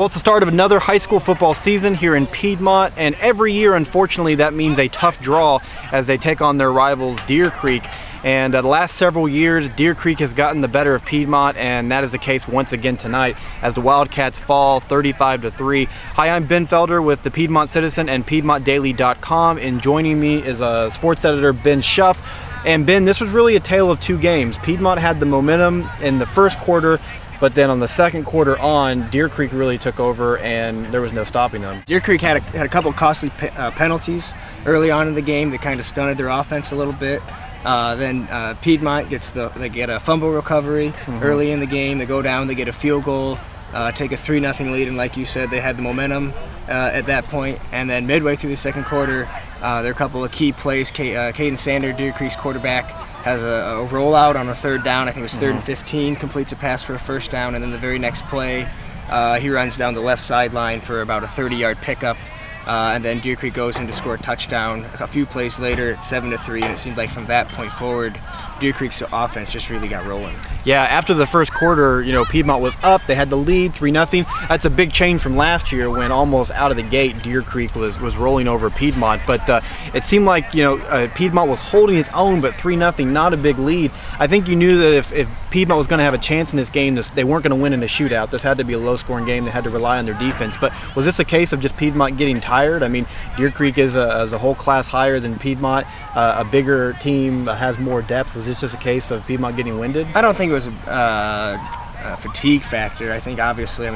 Well, it's the start of another high school football season here in Piedmont, and every year, unfortunately, that means a tough draw as they take on their rivals, Deer Creek. And the last several years, Deer Creek has gotten the better of Piedmont, and that is the case once again tonight as the Wildcats fall 35-3. Hi, I'm Ben Felder with the Piedmont Citizen and PiedmontDaily.com, and joining me is sports editor Ben Schuff. And Ben, this was really a tale of two games. Piedmont had the momentum in the first quarter, but then on the second quarter on, Deer Creek really took over, and there was no stopping them. Deer Creek had a couple costly penalties early on in the game that kind of stunted their offense a little bit. Then Piedmont they get a fumble recovery early in the game. They go down, they get a field goal, take a 3-0 lead, and like you said, they had the momentum at that point. And then midway through the second quarter, there are a couple of key plays. Caden Sander, Deer Creek's quarterback, has a rollout on a third down. I think it was 3rd and 15, completes a pass for a first down, and then the very next play, he runs down the left sideline for about a 30-yard pickup. And then Deer Creek goes in to score a touchdown a few plays later at 7-3, and it seemed like from that point forward, Deer Creek's offense just really got rolling. Yeah, after the first quarter, Piedmont was up. They had the lead, 3-0. That's a big change from last year when almost out of the gate, Deer Creek was rolling over Piedmont. But it seemed like, Piedmont was holding its own, but 3-0, not a big lead. I think you knew that if Piedmont was going to have a chance in this game, they weren't going to win in a shootout. This had to be a low-scoring game. They had to rely on their defense. But was this a case of just Piedmont getting tired? I mean, Deer Creek is a whole class higher than Piedmont, a bigger team, has more depth. Was this just a case of Piedmont getting winded? I don't think it was a fatigue factor. I think obviously,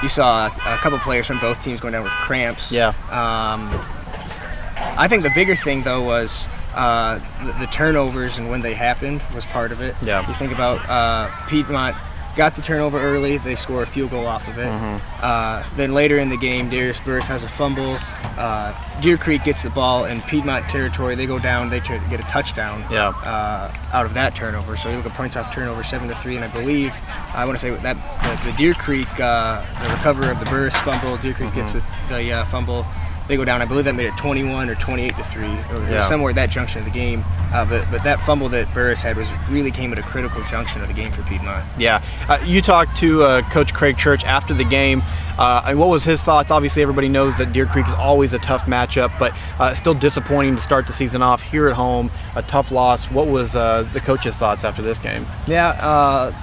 you saw a couple players from both teams going down with cramps. Yeah. I think the bigger thing though was the turnovers and when they happened was part of it. Yeah. You think about Piedmont got the turnover early, they score a field goal off of it. Then later in the game, Darius Burris has a fumble. Deer Creek gets the ball in Piedmont territory. They go down, they get a touchdown out of that turnover. So you look at points off turnover, 7-3, and I believe, I want to say that the Deer Creek, the recovery of the Burris fumble, Deer Creek gets the fumble. They go down. I believe that made it 21 or 28-3. It was somewhere at that junction of the game. But that fumble that Burris had really came at a critical junction of the game for Piedmont. Yeah. You talked to Coach Craig Church after the game. And what was his thoughts? Obviously, everybody knows that Deer Creek is always a tough matchup, but still disappointing to start the season off here at home. A tough loss. What was the coach's thoughts after this game? Yeah,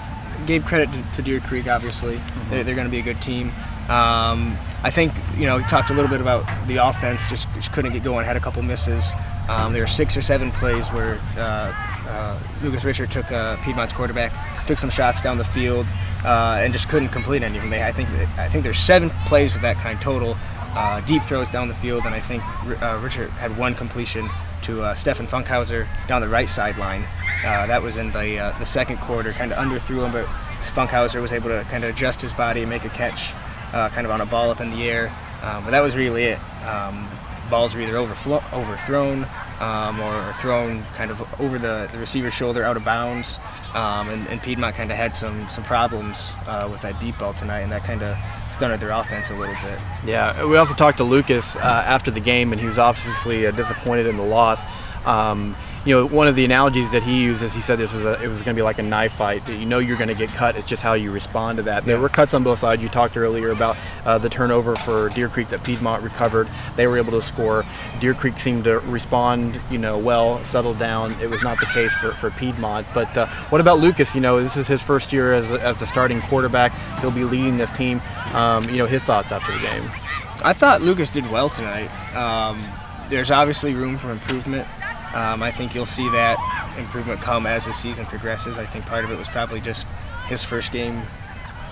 gave credit to Deer Creek. Obviously, they're going to be a good team. I think, we talked a little bit about the offense, just couldn't get going, had a couple misses. There were 6 or 7 plays where Lucas Richard took Piedmont's quarterback, took some shots down the field, and just couldn't complete any of them. I think there's 7 plays of that kind total, deep throws down the field, and I think Richard had 1 completion to Stefan Funkhauser down the right sideline. That was in the second quarter, kind of underthrew him, but Funkhauser was able to kind of adjust his body and make a catch kind of on a ball up in the air. But that was really it. Balls were either overthrown or thrown kind of over the receiver's shoulder out of bounds. And Piedmont kind of had some problems with that deep ball tonight, and that kind of stunted their offense a little bit. Yeah, we also talked to Lucas after the game, and he was obviously disappointed in the loss. One of the analogies that he uses, he said it was going to be like a knife fight. You're going to get cut. It's just how you respond to that. There were cuts on both sides. You talked earlier about the turnover for Deer Creek that Piedmont recovered. They were able to score. Deer Creek seemed to respond, well, settled down. It was not the case for Piedmont. But what about Lucas? This is his first year as the starting quarterback. He'll be leading this team. His thoughts after the game. I thought Lucas did well tonight. There's obviously room for improvement. I think you'll see that improvement come as the season progresses. I think part of it was probably just his first game,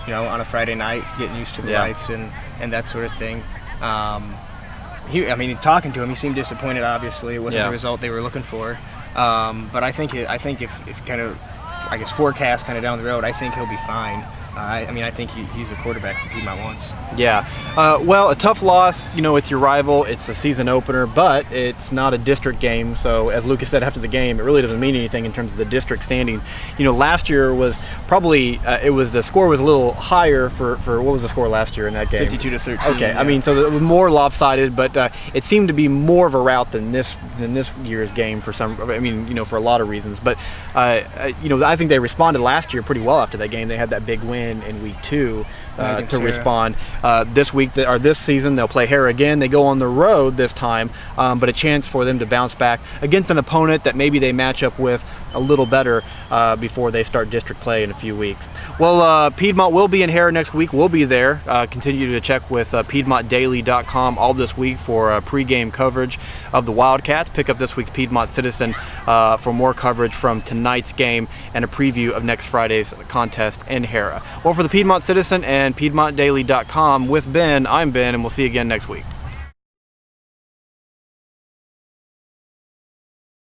on a Friday night, getting used to the lights and that sort of thing. Talking to him, he seemed disappointed. Obviously, it wasn't the result they were looking for. But I think if kind of, forecast kind of down the road, I think he'll be fine. I think he's a quarterback that Piedmont wants. Yeah. Well, a tough loss, it's your rival. It's a season opener, but it's not a district game. So as Lucas said after the game, it really doesn't mean anything in terms of the district standings. Last year was probably, the score was a little higher for what was the score last year in that game? 52-13. Okay. Yeah. So it was more lopsided, but it seemed to be more of a rout than this year's game for for a lot of reasons. But, I think they responded last year pretty well after that game. They had that big win in week 2. Against to Hera. respond. This week or this season they'll play Hera again. They go on the road this time, but a chance for them to bounce back against an opponent that maybe they match up with a little better before they start district play in a few weeks. Well, Piedmont will be in Hera next week. We'll be there. Continue to check with PiedmontDaily.com all this week for pregame coverage of the Wildcats. Pick up this week's Piedmont Citizen for more coverage from tonight's game and a preview of next Friday's contest in Hera. Well, for the Piedmont Citizen and PiedmontDaily.com with Ben, I'm Ben, and we'll see you again next week.